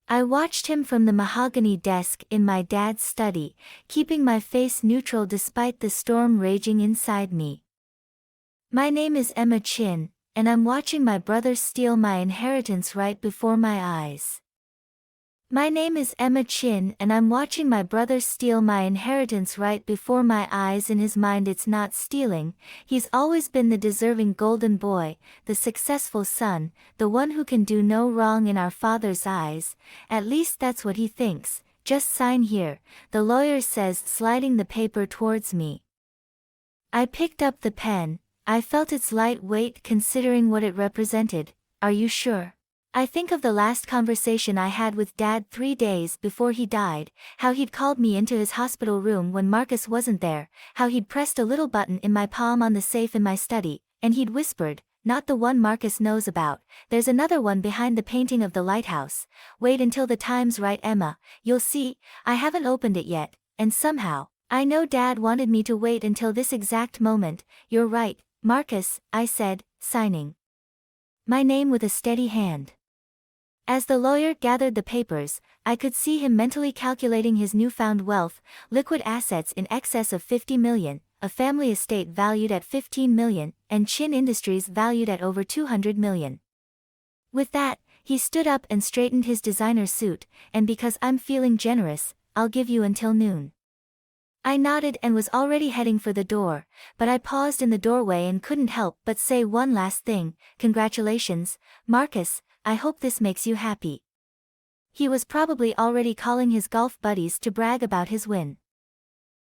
I watched him from the mahogany desk in my dad's study, keeping my face neutral despite the storm raging inside me. My name is Emma Chin, and I'm watching my brother steal my inheritance right before my eyes. My name is Emma Chin and I'm watching my brother steal my inheritance right before my eyes. In his mind it's not stealing, he's always been the deserving golden boy, the successful son, the one who can do no wrong in our father's eyes, at least that's what he thinks. Just sign here, the lawyer says, sliding the paper towards me. I picked up the pen. I felt its light weight considering what it represented. Are you sure? I think of the last conversation I had with Dad 3 days before he died, how he'd called me into his hospital room when Marcus wasn't there, how he'd pressed a little button in my palm on the safe in my study, and he'd whispered, "Not the one Marcus knows about, there's another one behind the painting of the lighthouse. Wait until the time's right, Emma, you'll see. I haven't opened it yet, and somehow, I know Dad wanted me to wait until this exact moment." "You're right, Marcus," I said, signing my name with a steady hand. As the lawyer gathered the papers, I could see him mentally calculating his newfound wealth, liquid assets in excess of 50 million, a family estate valued at 15 million, and Chin Industries valued at over 200 million. With that, he stood up and straightened his designer suit, "And because I'm feeling generous, I'll give you until noon." I nodded and was already heading for the door, but I paused in the doorway and couldn't help but say one last thing. "Congratulations, Marcus, I hope this makes you happy." He was probably already calling his golf buddies to brag about his win.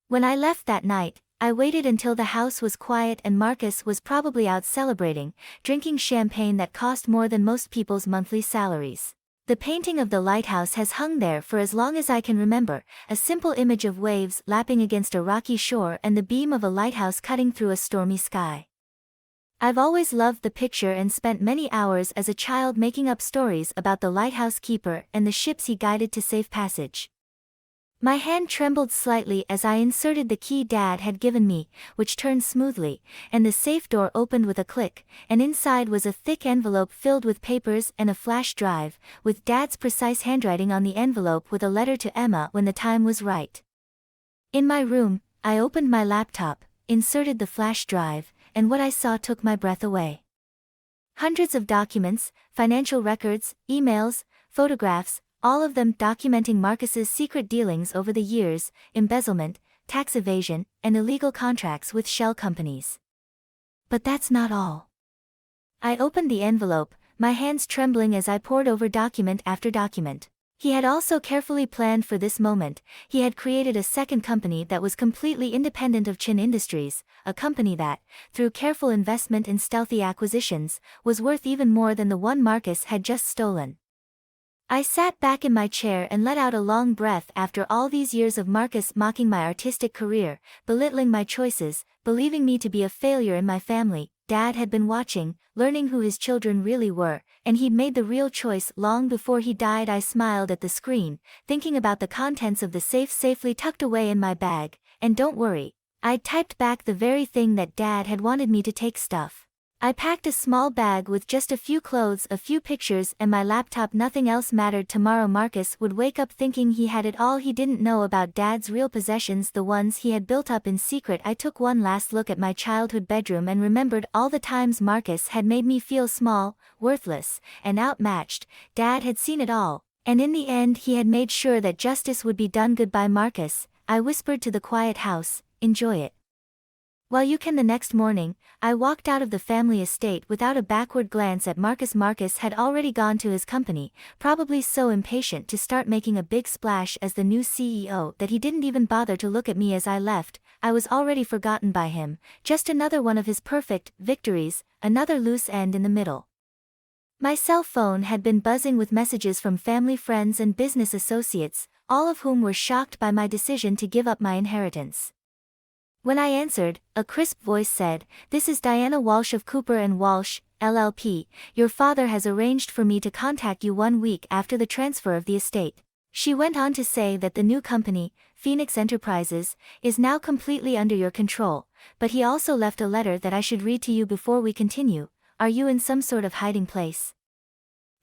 When I left that night, I waited until the house was quiet and Marcus was probably out celebrating, drinking champagne that cost more than most people's monthly salaries. The painting of the lighthouse has hung there for as long as I can remember, a simple image of waves lapping against a rocky shore and the beam of a lighthouse cutting through a stormy sky. I've always loved the picture and spent many hours as a child making up stories about the lighthouse keeper and the ships he guided to safe passage. My hand trembled slightly as I inserted the key Dad had given me, which turned smoothly, and the safe door opened with a click, and inside was a thick envelope filled with papers and a flash drive, with Dad's precise handwriting on the envelope with a letter to Emma when the time was right. In my room, I opened my laptop, inserted the flash drive, and what I saw took my breath away. Hundreds of documents, financial records, emails, photographs, all of them documenting Marcus's secret dealings over the years, embezzlement, tax evasion, and illegal contracts with shell companies. But that's not all. I opened the envelope, my hands trembling as I pored over document after document. He had also carefully planned for this moment. He had created a second company that was completely independent of Chin Industries, a company that, through careful investment and stealthy acquisitions, was worth even more than the one Marcus had just stolen. I sat back in my chair and let out a long breath. After all these years of Marcus mocking my artistic career, belittling my choices, believing me to be a failure in my family, Dad had been watching, learning who his children really were, and he'd made the real choice long before he died. I smiled at the screen, thinking about the contents of the safe safely tucked away in my bag, and don't worry, I'd typed back the very thing that Dad had wanted me to take stuff. I packed a small bag with just a few clothes, a few pictures, and my laptop. Nothing else mattered. Tomorrow Marcus would wake up thinking he had it all. He didn't know about Dad's real possessions, the ones he had built up in secret. I took one last look at my childhood bedroom and remembered all the times Marcus had made me feel small, worthless, and outmatched. Dad had seen it all, and in the end he had made sure that justice would be done. "Goodbye, Marcus," I whispered to the quiet house, "enjoy it while you can." The next morning, I walked out of the family estate without a backward glance at Marcus. Marcus had already gone to his company, probably so impatient to start making a big splash as the new CEO that he didn't even bother to look at me as I left. I was already forgotten by him, just another one of his perfect victories, another loose end in the middle. My cell phone had been buzzing with messages from family, friends, and business associates, all of whom were shocked by my decision to give up my inheritance. When I answered, a crisp voice said, "This is Diana Walsh of Cooper & Walsh, LLP. Your father has arranged for me to contact you 1 week after the transfer of the estate." She went on to say that the new company, Phoenix Enterprises, is now completely under your control, but he also left a letter that I should read to you before we continue. Are you in some sort of hiding place?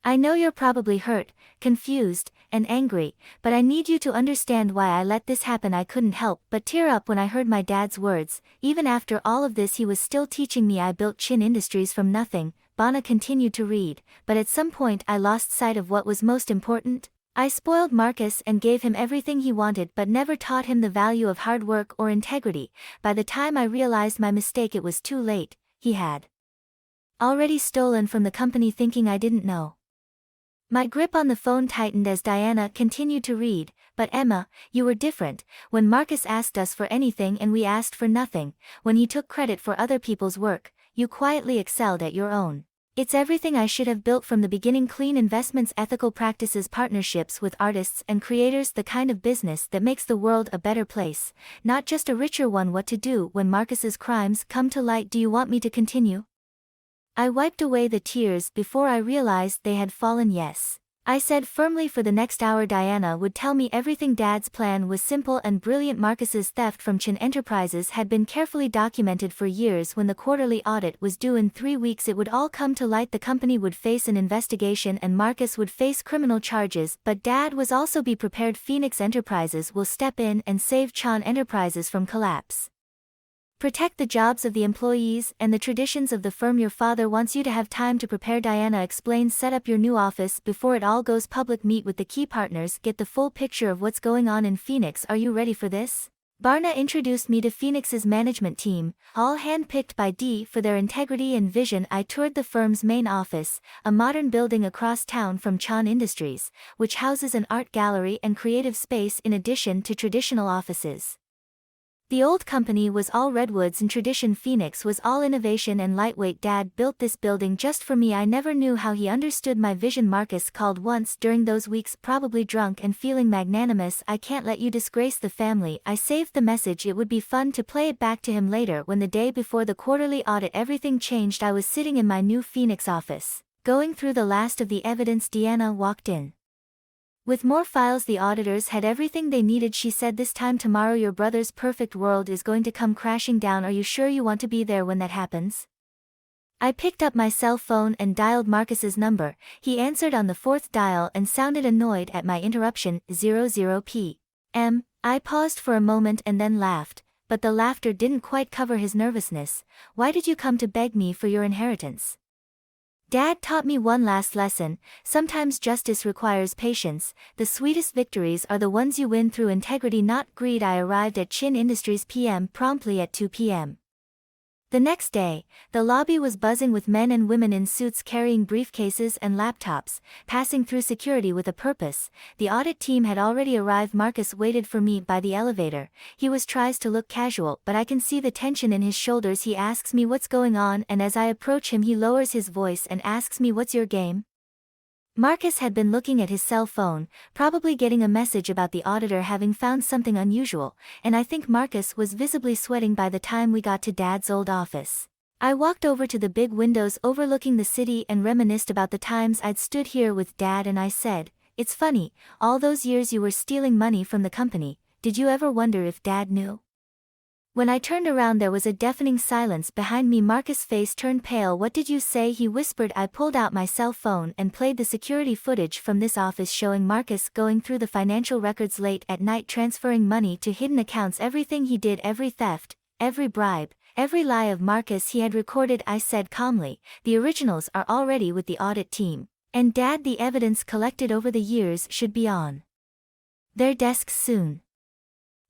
I know you're probably hurt, confused, and angry, but I need you to understand why I let this happen. I couldn't help but tear up when I heard my dad's words. Even after all of this, he was still teaching me. I built Chin Industries from nothing. Bana continued to read, but at some point I lost sight of what was most important. I spoiled Marcus and gave him everything he wanted but never taught him the value of hard work or integrity. By the time I realized my mistake, it was too late. He had already stolen from the company, thinking I didn't know. My grip on the phone tightened as Diana continued to read. But Emma, you were different. When Marcus asked us for anything and we asked for nothing, when he took credit for other people's work, you quietly excelled at your own. It's everything I should have built from the beginning: clean investments, ethical practices, partnerships with artists and creators, the kind of business that makes the world a better place, not just a richer one. What to do when Marcus's crimes come to light? Do you want me to continue? I wiped away the tears before I realized they had fallen. Yes, I said firmly. For the next hour Diana would tell me everything. Dad's plan was simple and brilliant. Marcus's theft from Chin Enterprises had been carefully documented for years. When the quarterly audit was due in 3 weeks, it would all come to light. The company would face an investigation and Marcus would face criminal charges, but Dad was also be prepared. Phoenix Enterprises will step in and save Chan Enterprises from collapse. Protect the jobs of the employees and the traditions of the firm. Your father wants you to have time to prepare, Diana explained. Set up your new office before it all goes public. Meet with the key partners. Get the full picture of what's going on in Phoenix. Are you ready for this? Barna introduced me to Phoenix's management team, all handpicked by D for their integrity and vision. I toured the firm's main office, a modern building across town from Chan Industries, which houses an art gallery and creative space in addition to traditional offices. The old company was all redwoods and tradition. Phoenix was all innovation and lightweight. Dad built this building just for me. I never knew how he understood my vision. Marcus called once during those weeks, probably drunk and feeling magnanimous. I can't let you disgrace the family. I saved the message. It would be fun to play it back to him later. When the day before the quarterly audit everything changed, I was sitting in my new Phoenix office, going through the last of the evidence. Diana walked in with more files. The auditors had everything they needed. She said, this time tomorrow your brother's perfect world is going to come crashing down. Are you sure you want to be there when that happens? I picked up my cell phone and dialed Marcus's number. He answered on the 4th dial and sounded annoyed at my interruption. 00 p.m. I paused for a moment and then laughed, but the laughter didn't quite cover his nervousness. Why did you come to beg me for your inheritance? Dad taught me one last lesson. Sometimes justice requires patience. The sweetest victories are the ones you win through integrity, not greed. I arrived at Chin Industries PM promptly at 2 p.m. The next day, the lobby was buzzing with men and women in suits carrying briefcases and laptops, passing through security with a purpose. The audit team had already arrived. Marcus waited for me by the elevator. He tries to look casual, but I can see the tension in his shoulders. He asks me what's going on, and as I approach him he lowers his voice and asks me, what's your game? Marcus had been looking at his cell phone, probably getting a message about the auditor having found something unusual, and I think Marcus was visibly sweating by the time we got to Dad's old office. I walked over to the big windows overlooking the city and reminisced about the times I'd stood here with Dad, and I said, it's funny, all those years you were stealing money from the company. Did you ever wonder if Dad knew? When I turned around there was a deafening silence behind me. Marcus' face turned pale. What did you say? He whispered. I pulled out my cell phone and played the security footage from this office showing Marcus going through the financial records late at night, transferring money to hidden accounts. Everything he did, every theft, every bribe, every lie of Marcus he had recorded. I said calmly, the originals are already with the audit team, and Dad, the evidence collected over the years should be on their desks soon.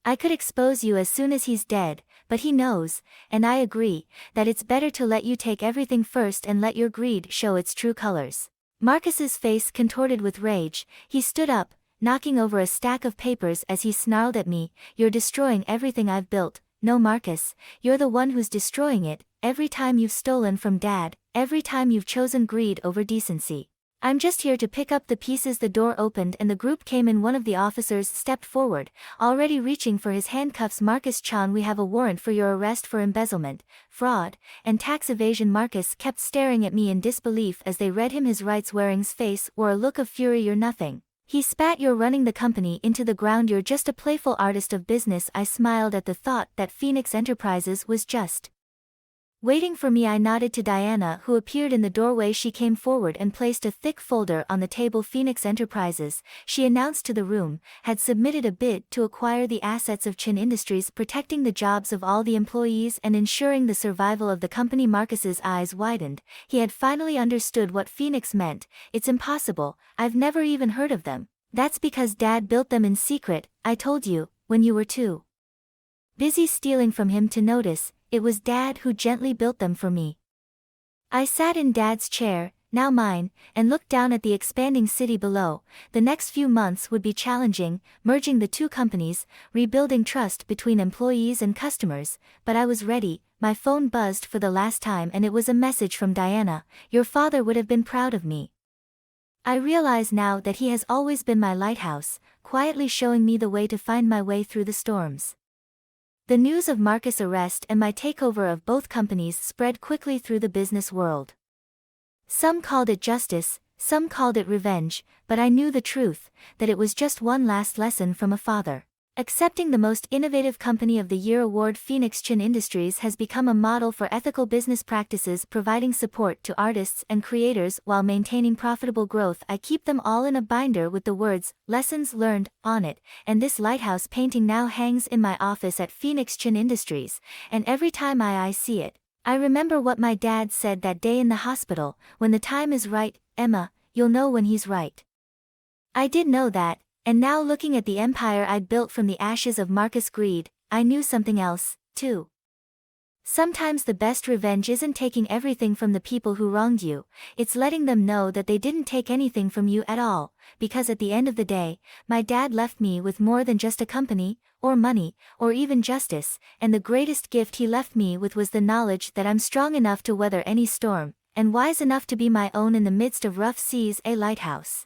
I could expose you as soon as he's dead, but he knows, and I agree, that it's better to let you take everything first and let your greed show its true colors. Marcus's face contorted with rage. He stood up, knocking over a stack of papers as he snarled at me, you're destroying everything I've built. No, Marcus, you're the one who's destroying it. Every time you've stolen from Dad, every time you've chosen greed over decency. I'm just here to pick up the pieces. The door opened and the group came in. One of the officers stepped forward, already reaching for his handcuffs. Marcus Chan, we have a warrant for your arrest for embezzlement, fraud, and tax evasion. Marcus kept staring at me in disbelief as they read him his rights. Waring's face wore a look of fury. You're nothing. He spat. You're running the company into the ground. You're just a playful artist of business. I smiled at the thought that Phoenix Enterprises was just Waiting for me, I nodded to Diana, who appeared in the doorway. She came forward and placed a thick folder on the table. Phoenix Enterprises, she announced to the room, had submitted a bid to acquire the assets of Chin Industries, protecting the jobs of all the employees and ensuring the survival of the company. Marcus's eyes widened. He had finally understood what Phoenix meant. It's impossible, I've never even heard of them. That's because Dad built them in secret, I told you, when you were too busy stealing from him to notice. It was Dad who gently built them for me. I sat in Dad's chair, now mine, and looked down at the expanding city below. The next few months would be challenging, merging the two companies, rebuilding trust between employees and customers, but I was ready. My phone buzzed for the last time, and it was a message from Diana. Your father would have been proud of me. I realize now that he has always been my lighthouse, quietly showing me the way to find my way through the storms. The news of Marcus' arrest and my takeover of both companies spread quickly through the business world. Some called it justice, some called it revenge, but I knew the truth, that it was just one last lesson from a father. Accepting the Most Innovative Company of the Year award, Phoenix Chin Industries has become a model for ethical business practices, providing support to artists and creators while maintaining profitable growth. I keep them all in a binder with the words, "Lessons Learned," on it, and this lighthouse painting now hangs in my office at Phoenix Chin Industries, and every time my eyes see it, I remember what my dad said that day in the hospital, "When the time is right, Emma, you'll know when he's right." I did know that. And now, looking at the empire I'd built from the ashes of Marcus' greed, I knew something else, too. Sometimes the best revenge isn't taking everything from the people who wronged you, it's letting them know that they didn't take anything from you at all, because at the end of the day, my dad left me with more than just a company, or money, or even justice, and the greatest gift he left me with was the knowledge that I'm strong enough to weather any storm, and wise enough to be my own in the midst of rough seas. A lighthouse.